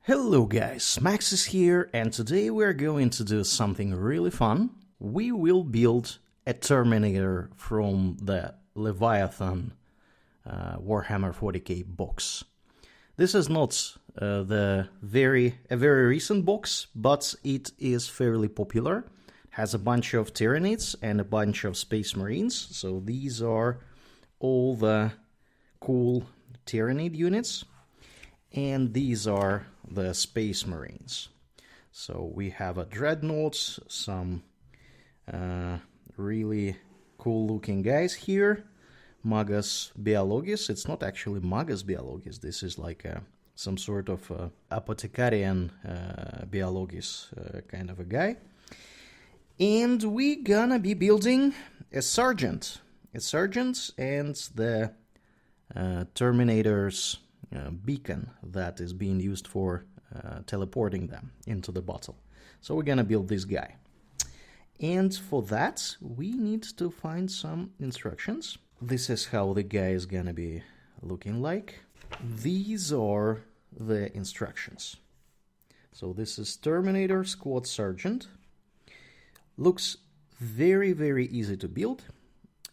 Hello guys, Max is here, and today we're going to do something really fun. We will build a Terminator from the Leviathan Warhammer 40k box. This is not a very recent box, but it is fairly popular. Has a bunch of Tyranids and a bunch of Space Marines, so these are all the cool Tyranid units. And these are the Space Marines. So we have a Dreadnought, some really cool looking guys here. Magus Biologis. It's not actually Magus Biologis. This is like some sort of Apothecarian Biologis kind of a guy. And we're gonna be building a Sergeant. A Sergeant and the Terminator's beacon that is being used for teleporting them into the battle. So we're gonna build this guy. And for that, we need to find some instructions. This is how the guy is gonna be looking like. These are the instructions. So this is Terminator Squad Sergeant. Looks very easy to build,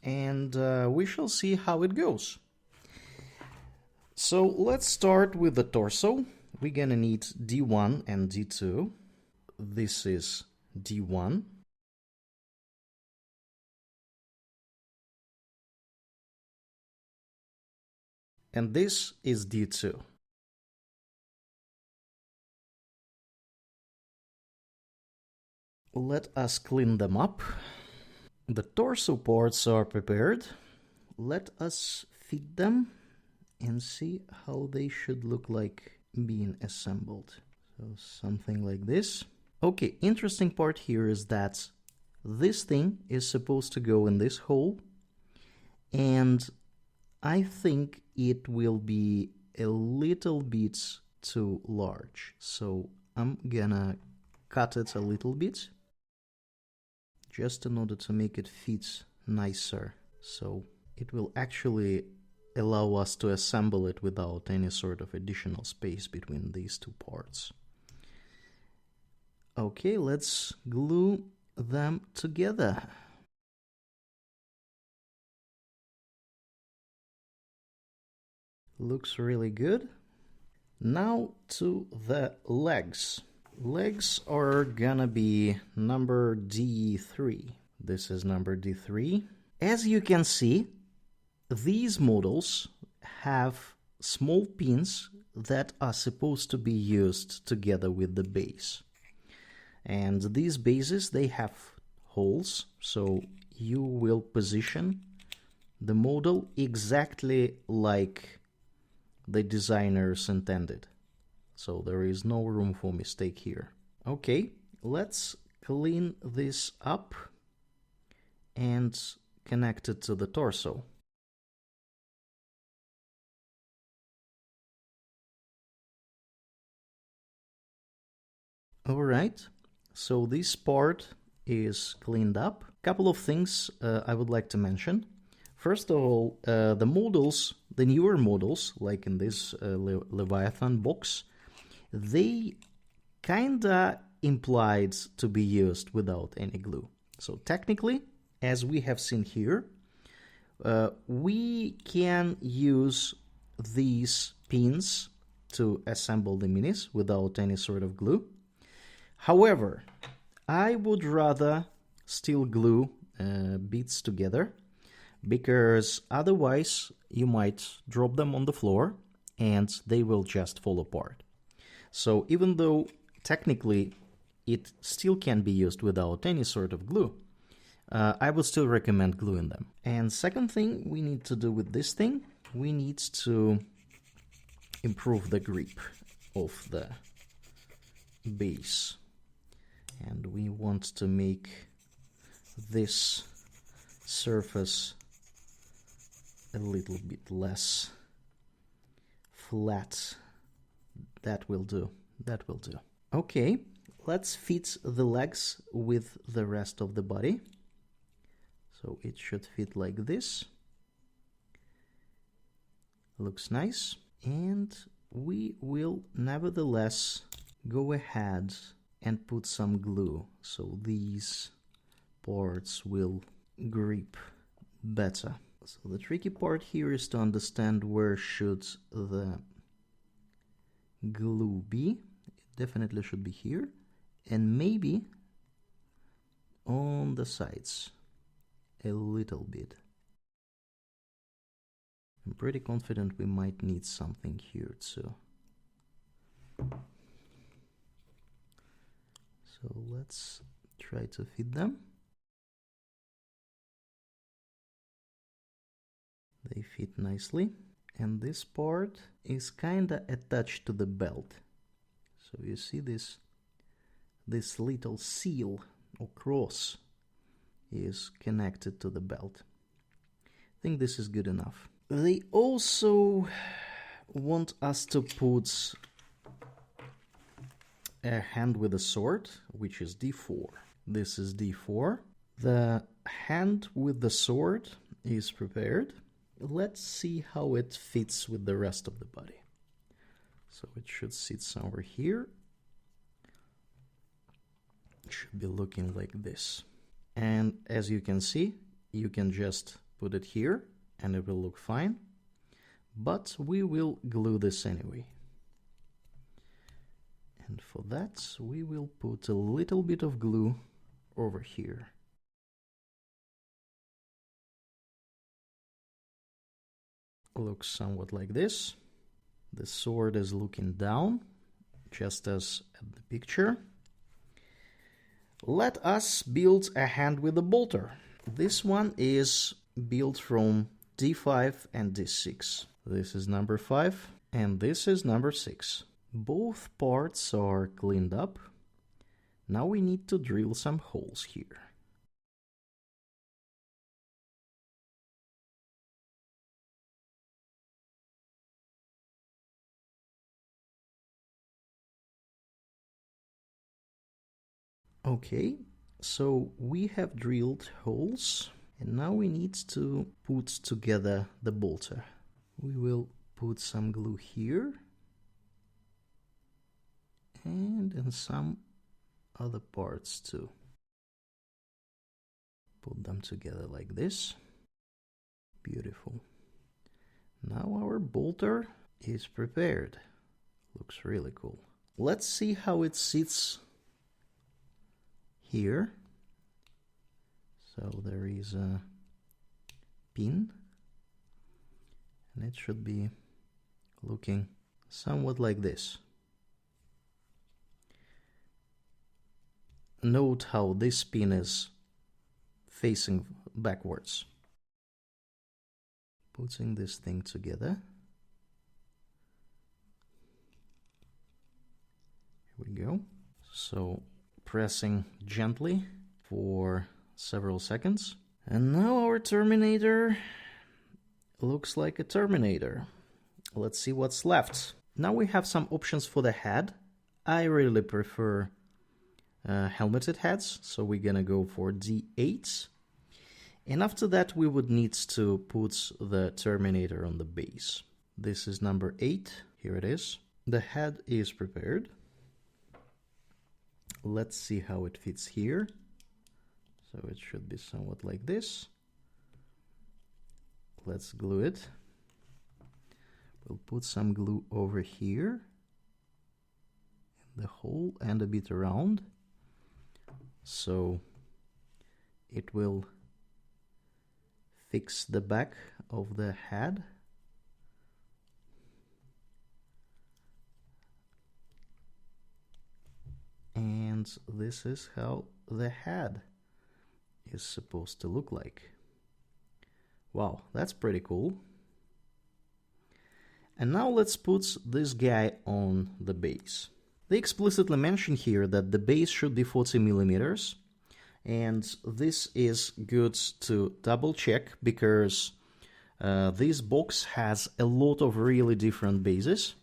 and we shall see how it goes. So let's start with the torso. We're gonna need D1 and D2. This is D1. And this is D2. Let us clean them up. The torso parts are prepared. Let us fit them and see how they should look like being assembled. So something like this. Okay, interesting part here is that this thing is supposed to go in this hole, and I think it will be a little bit too large. So I'm gonna cut it a little bit, just in order to make it fit nicer. So it will actually allow us to assemble it without any sort of additional space between these two parts. Okay, let's glue them together. Looks really good. Now to the legs. Legs are gonna be number D3. This is number D3. As you can see, these models have small pins that are supposed to be used together with the base. And these bases, they have holes, so you will position the model exactly like the designers intended. So there is no room for mistake here. Okay, let's clean this up and connect it to the torso. Alright, so this part is cleaned up. Couple of things I would like to mention. First of all, the models, the newer models, like in this Leviathan box, they kinda implied to be used without any glue. So technically, as we have seen here, we can use these pins to assemble the minis without any sort of glue. However, I would rather still glue bits together, because otherwise you might drop them on the floor and they will just fall apart. So even though technically it still can be used without any sort of glue, I would still recommend gluing them. And second thing we need to do with this thing, we need to improve the grip of the base. And we want to make this surface a little bit less flat. That will do. That will do. Okay, let's fit the legs with the rest of the body. So it should fit like this. Looks nice. And we will nevertheless go ahead and put some glue so these parts will grip better. So the tricky part here is to understand where should the glue be. It definitely should be here, and maybe on the sides a little bit. I'm pretty confident we might need something here too. So let's try to fit them. They fit nicely, and this part is kinda attached to the belt. So you see this little seal or cross is connected to the belt. I think this is good enough. They also want us to put a hand with a sword, which is D4. This is D4. The hand with the sword is prepared. Let's see how it fits with the rest of the body. So it should sit somewhere here. It should be looking like this. And as you can see, you can just put it here and it will look fine. But we will glue this anyway. And for that, we will put a little bit of glue over here. Looks somewhat like this. The sword is looking down, just as at the picture. Let us build a hand with a bolter. This one is built from D5 and D6. This is number 5 and this is number 6. Both parts are cleaned up. Now we need to drill some holes here. Okay, so we have drilled holes and now we need to put together the bolter. We will put some glue here and in some other parts too. Put them together like this. Beautiful. Now our bolter is prepared. Looks really cool. Let's see how it sits here. So there is a pin and it should be looking somewhat like this. Note how this pin is facing backwards. Putting this thing together. Here we go. So pressing gently for several seconds. And now our Terminator looks like a Terminator. Let's see what's left. Now we have some options for the head. I really prefer helmeted heads, so we're gonna go for D8. And after that we would need to put the Terminator on the base. This is number 8. Here it is. The head is prepared. Let's see how it fits here. So it should be somewhat like this. Let's glue it. We'll put some glue over here in the hole and a bit around, so it will fix the back of the head. And this is how the head is supposed to look like. Wow, that's pretty cool. And now let's put this guy on the base. They explicitly mention here that the base should be 40 millimeters. And this is good to double check because this box has a lot of really different bases.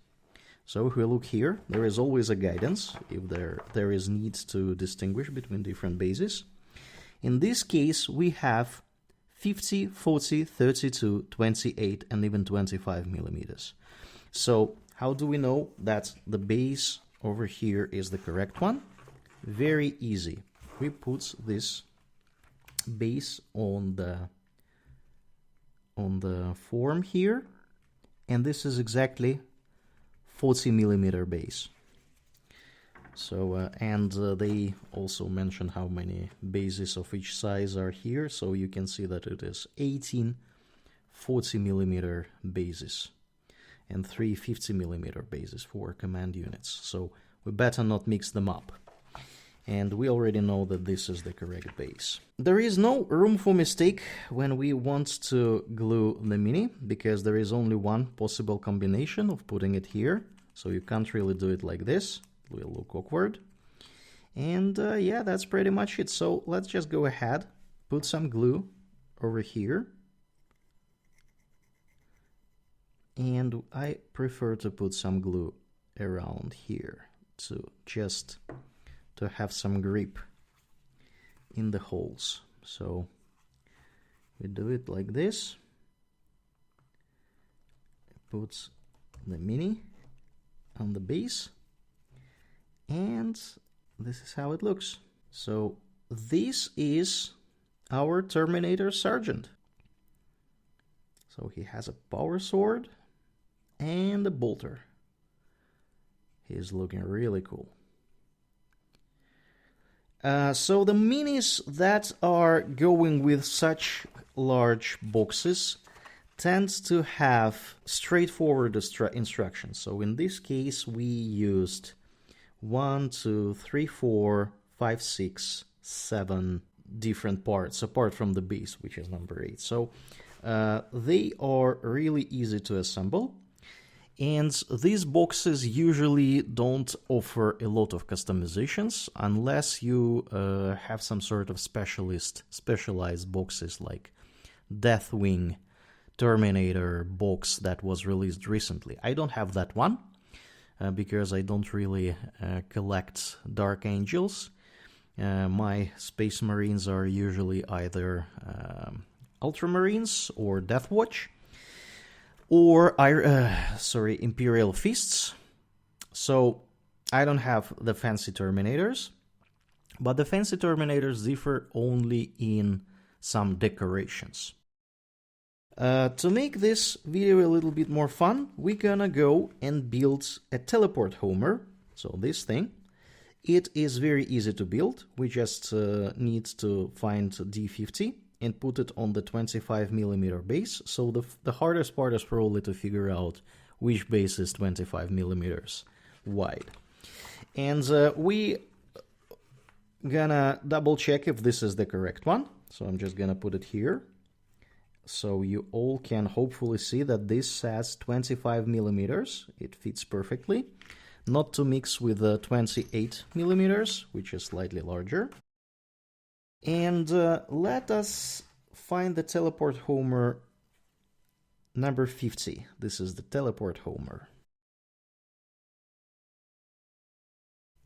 So if we look here, there is always a guidance if there is need to distinguish between different bases. In this case, we have 50, 40, 32, 28, and even 25 millimeters. So How do we know that the base over here is the correct one? Very easy. We put this base on the form here, and this is exactly 40mm base. So they also mention how many bases of each size are here, so you can see that it is 18 40mm bases and 3 50mm bases for command units. So we better not mix them up. And we already know that this is the correct base. There is no room for mistake when we want to glue the Mini, because there is only one possible combination of putting it here. So you can't really do it like this. It will look awkward. And yeah, that's pretty much it. So let's just go ahead, put some glue over here. And I prefer to put some glue around here to have some grip in the holes. So we do it like this. Put the Mini on the base, and this is how it looks. So this is our Terminator Sergeant. So he has a power sword and a bolter. He's looking really cool. So the minis that are going with such large boxes tend to have straightforward instructions. So in this case, we used 1, 2, 3, 4, 5, 6, 7 different parts, apart from the base, which is number 8. So they are really easy to assemble. And these boxes usually don't offer a lot of customizations unless you have some sort of specialized boxes like Deathwing Terminator box that was released recently. I don't have that one because I don't really collect Dark Angels. My Space Marines are usually either Ultramarines or Deathwatch, or Imperial Fists. So I don't have the fancy Terminators, but the fancy Terminators differ only in some decorations. To make this video a little bit more fun, we're gonna go and build a teleport homer. So this thing, it is very easy to build. We just need to find D50 and put it on the 25mm base. So the hardest part is probably to figure out which base is 25mm wide. And we gonna double check if this is the correct one. So I'm just gonna put it here. So you all can hopefully see that this says 25mm. It fits perfectly. Not to mix with the 28mm, which is slightly larger. And let us find the teleport homer number 50. This is the teleport homer.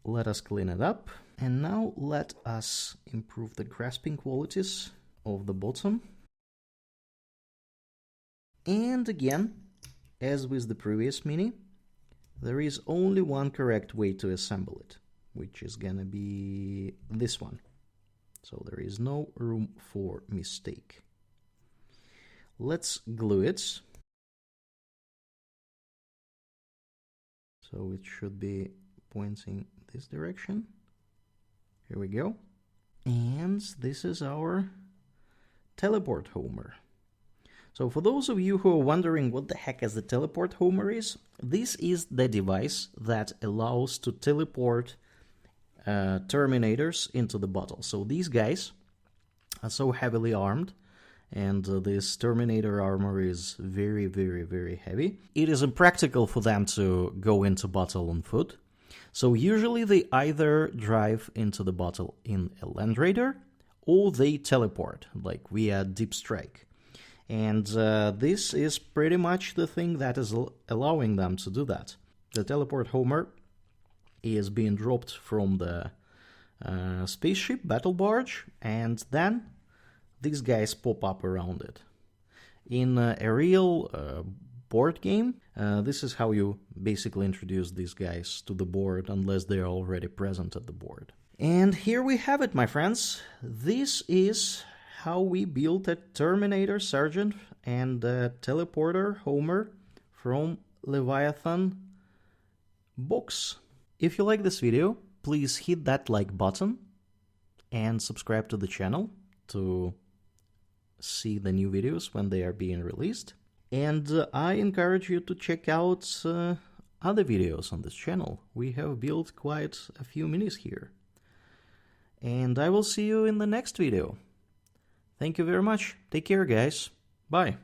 Let us clean it up. And now let us improve the grasping qualities of the bottom. And again, as with the previous Mini, there is only one correct way to assemble it, which is gonna be this one. So there is no room for mistake. Let's glue it. So it should be pointing this direction. Here we go. And this is our teleport homer. So for those of you who are wondering what the heck is the teleport homer is, this is the device that allows to teleport Terminators into the battle. So these guys are so heavily armed, and this Terminator armor is very, very, very heavy. It is impractical for them to go into battle on foot. So usually they either drive into the battle in a Land Raider, or they teleport, like via Deep Strike. And this is pretty much the thing that is allowing them to do that. The teleport homer is being dropped from the spaceship battle barge, and then these guys pop up around it. In a real board game. This is how you basically introduce these guys to the board unless they're already present at the board. And here we have it, my friends. This is how we built a Terminator Sergeant and a Teleporter Homer from Leviathan books. If you like this video, please hit that like button and subscribe to the channel to see the new videos when they are being released. And I encourage you to check out other videos on this channel. We have built quite a few minis here. And I will see you in the next video. Thank you very much. Take care, guys. Bye.